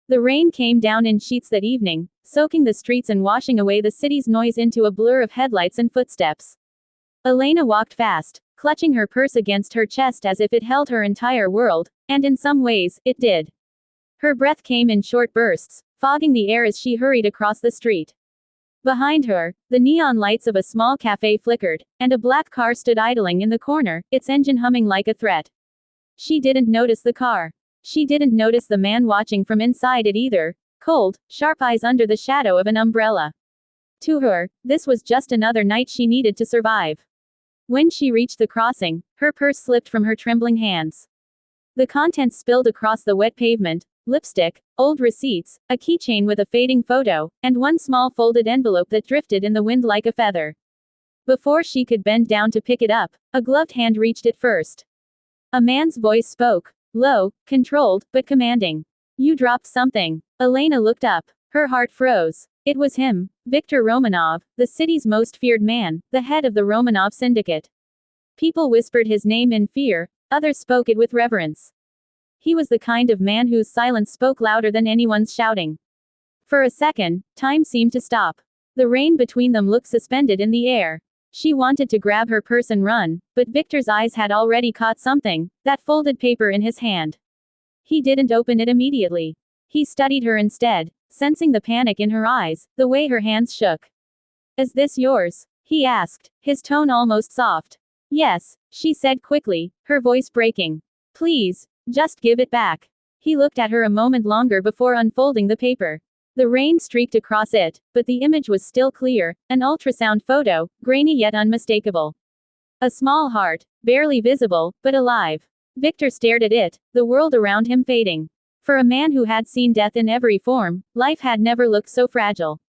The rain came down in sheets that evening, soaking the streets and washing away the city's noise into a blur of headlights and footsteps. Elena walked fast, clutching her purse against her chest as if it held her entire world, and in some ways, it did. Her breath came in short bursts, fogging the air as she hurried across the street. Behind her, the neon lights of a small cafe flickered, and a black car stood idling in the corner, its engine humming like a threat. She didn't notice the car. She didn't notice the man watching from inside it either, cold, sharp eyes under the shadow of an umbrella. To her, this was just another night she needed to survive. When she reached the crossing, her purse slipped from her trembling hands. The contents spilled across the wet pavement: lipstick, old receipts, a keychain with a fading photo, and one small folded envelope that drifted in the wind like a feather. Before she could bend down to pick it up, a gloved hand reached it first. A man's voice spoke, low, controlled, but commanding. "You dropped something." Elena looked up. Her heart froze. It was him, Viktor Romanov, the city's most feared man, the head of the Romanov syndicate. People whispered his name in fear, others spoke it with reverence. He was the kind of man whose silence spoke louder than anyone's shouting. For a second, time seemed to stop. The rain between them looked suspended in the air. She wanted to grab her purse and run, but Victor's eyes had already caught something, that folded paper in his hand. He didn't open it immediately. He studied her instead, sensing the panic in her eyes, the way her hands shook. "Is this yours?" he asked, his tone almost soft. "Yes," she said quickly, her voice breaking. "Please, just give it back." He looked at her a moment longer before unfolding the paper. The rain streaked across it, but the image was still clear, an ultrasound photo, grainy yet unmistakable. A small heart, barely visible, but alive. Victor stared at it, the world around him fading. For a man who had seen death in every form, life had never looked so fragile.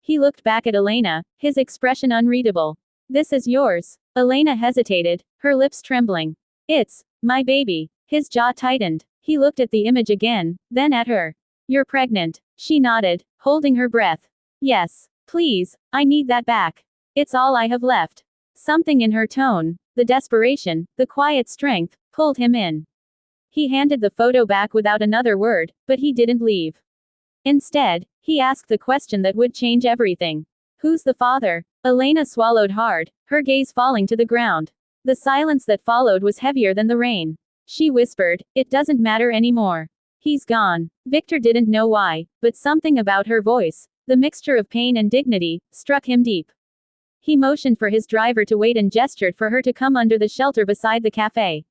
He looked back at Elena, his expression unreadable. "This is yours." Elena hesitated, her lips trembling. "It's my baby." His jaw tightened. He looked at the image again, then at her. "You're pregnant." She nodded, holding her breath. "Yes. Please, I need that back. It's all I have left." Something in her tone, the desperation, the quiet strength, pulled him in. He handed the photo back without another word, but he didn't leave. Instead, he asked the question that would change everything. "Who's the father?" Elena swallowed hard, her gaze falling to the ground. The silence that followed was heavier than the rain. She whispered, "It doesn't matter anymore. He's gone." Victor didn't know why, but something about her voice, the mixture of pain and dignity, struck him deep. He motioned for his driver to wait and gestured for her to come under the shelter beside the cafe.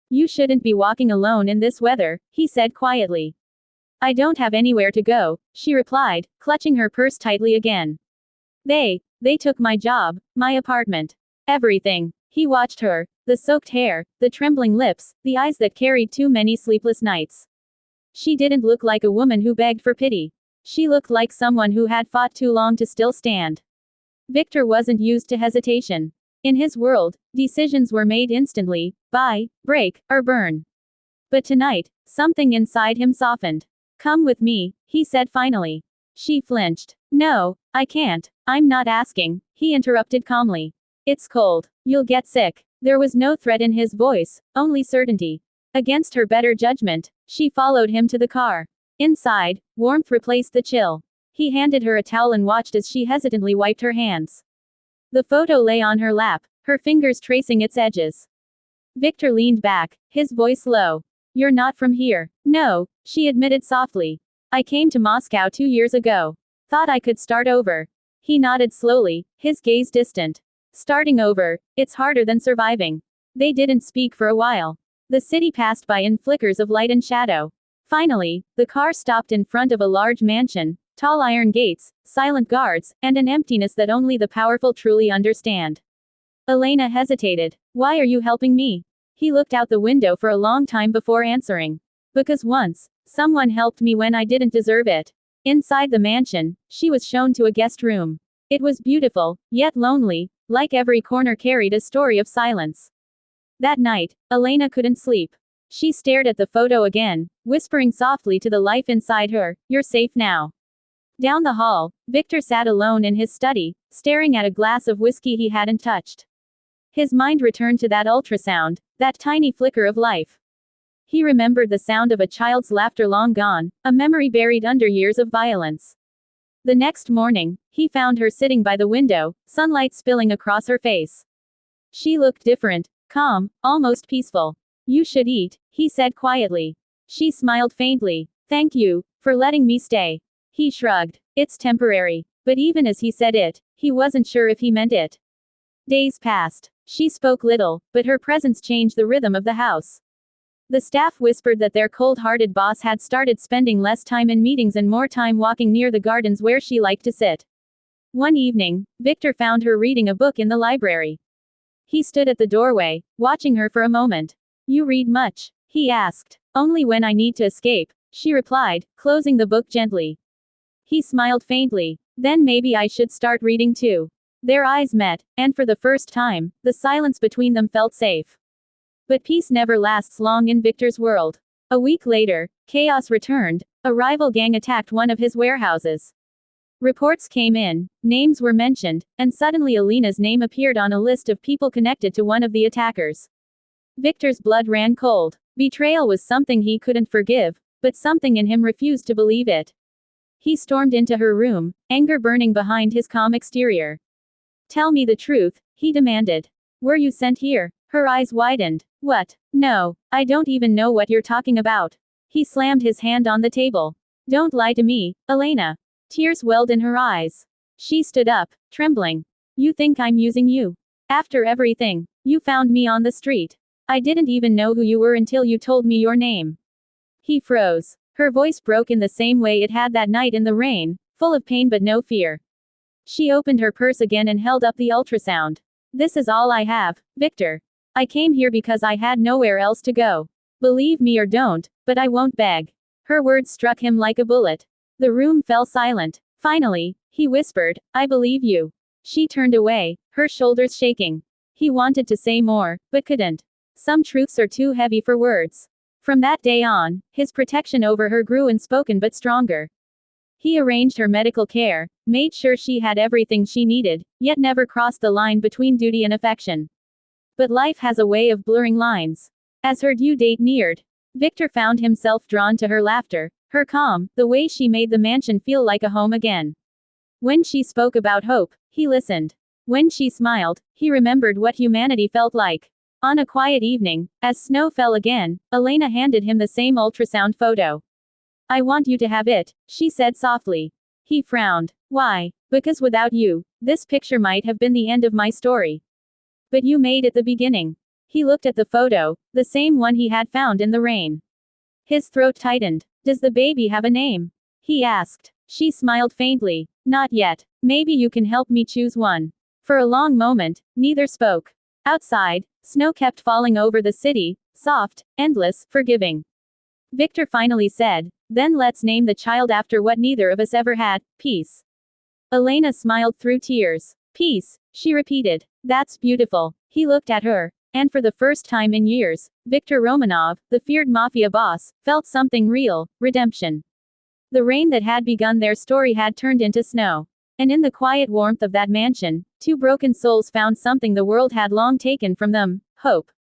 "You shouldn't be walking alone in this weather," he said quietly. "I don't have anywhere to go," she replied, clutching her purse tightly again. They took my job, my apartment. Everything." He watched her, the soaked hair, the trembling lips, the eyes that carried too many sleepless nights. She didn't look like a woman who begged for pity. She looked like someone who had fought too long to still stand. Victor wasn't used to hesitation. In his world, decisions were made instantly: buy, break, or burn. But tonight, something inside him softened. "Come with me," he said finally. She flinched. "No, I can't. I'm not asking," he interrupted calmly. "It's cold. You'll get sick." There was no threat in his voice, only certainty. Against her better judgment, she followed him to the car. Inside, warmth replaced the chill. He handed her a towel and watched as she hesitantly wiped her hands. The photo lay on her lap, her fingers tracing its edges. Victor leaned back, his voice low. "You're not from here." "No," she admitted softly. "I came to Moscow 2 years ago. Thought I could start over." He nodded slowly, his gaze distant. "Starting over, it's harder than surviving." They didn't speak for a while. The city passed by in flickers of light and shadow. Finally, the car stopped in front of a large mansion, tall iron gates, silent guards, and an emptiness that only the powerful truly understand. Elena hesitated. "Why are you helping me?" He looked out the window for a long time before answering. "Because once, someone helped me when I didn't deserve it." Inside the mansion, she was shown to a guest room. It was beautiful, yet lonely, like every corner carried a story of silence. That night, Elena couldn't sleep. She stared at the photo again, whispering softly to the life inside her, "You're safe now." Down the hall, Victor sat alone in his study, staring at a glass of whiskey he hadn't touched. His mind returned to that ultrasound, that tiny flicker of life. He remembered the sound of a child's laughter long gone, a memory buried under years of violence. The next morning, he found her sitting by the window, sunlight spilling across her face. She looked different, calm, almost peaceful. "You should eat," he said quietly. She smiled faintly. "Thank you, for letting me stay." He shrugged. "It's temporary." But even as he said it, he wasn't sure if he meant it. Days passed. She spoke little, but her presence changed the rhythm of the house. The staff whispered that their cold-hearted boss had started spending less time in meetings and more time walking near the gardens where she liked to sit. One evening, Victor found her reading a book in the library. He stood at the doorway, watching her for a moment. "You read much?" he asked. "Only when I need to escape," she replied, closing the book gently. He smiled faintly. "Then maybe I should start reading too." Their eyes met, and for the first time, the silence between them felt safe. But peace never lasts long in Victor's world. A week later, chaos returned. A rival gang attacked one of his warehouses. Reports came in, names were mentioned, and suddenly Alina's name appeared on a list of people connected to one of the attackers. Victor's blood ran cold. Betrayal was something he couldn't forgive, but something in him refused to believe it. He stormed into her room, anger burning behind his calm exterior. "Tell me the truth," he demanded. "Were you sent here?" Her eyes widened. "What? No, I don't even know what you're talking about." He slammed his hand on the table. "Don't lie to me, Elena." Tears welled in her eyes. She stood up, trembling. "You think I'm using you? After everything, you found me on the street. I didn't even know who you were until you told me your name." He froze. Her voice broke in the same way it had that night in the rain, full of pain but no fear. She opened her purse again and held up the ultrasound. "This is all I have, Victor. I came here because I had nowhere else to go. Believe me or don't, but I won't beg." Her words struck him like a bullet. The room fell silent. Finally, he whispered, "I believe you." She turned away, her shoulders shaking. He wanted to say more, but couldn't. Some truths are too heavy for words. From that day on, his protection over her grew unspoken but stronger. He arranged her medical care, made sure she had everything she needed, yet never crossed the line between duty and affection. But life has a way of blurring lines. As her due date neared, Victor found himself drawn to her laughter, her calm, the way she made the mansion feel like a home again. When she spoke about hope, he listened. When she smiled, he remembered what humanity felt like. On a quiet evening, as snow fell again, Elena handed him the same ultrasound photo. "I want you to have it," she said softly. He frowned. "Why?" "Because without you, this picture might have been the end of my story. But you made it the beginning." He looked at the photo, the same one he had found in the rain. His throat tightened. "Does the baby have a name?" he asked. She smiled faintly. "Not yet. Maybe you can help me choose one." For a long moment, neither spoke. Outside, snow kept falling over the city, soft, endless, forgiving. Victor finally said, "Then let's name the child after what neither of us ever had, peace." Elena smiled through tears. "Peace," she repeated. "That's beautiful." He looked at her, and for the first time in years, Victor Romanov, the feared Mafia boss, felt something real, redemption. The rain that had begun their story had turned into snow. And in the quiet warmth of that mansion, two broken souls found something the world had long taken from them, hope.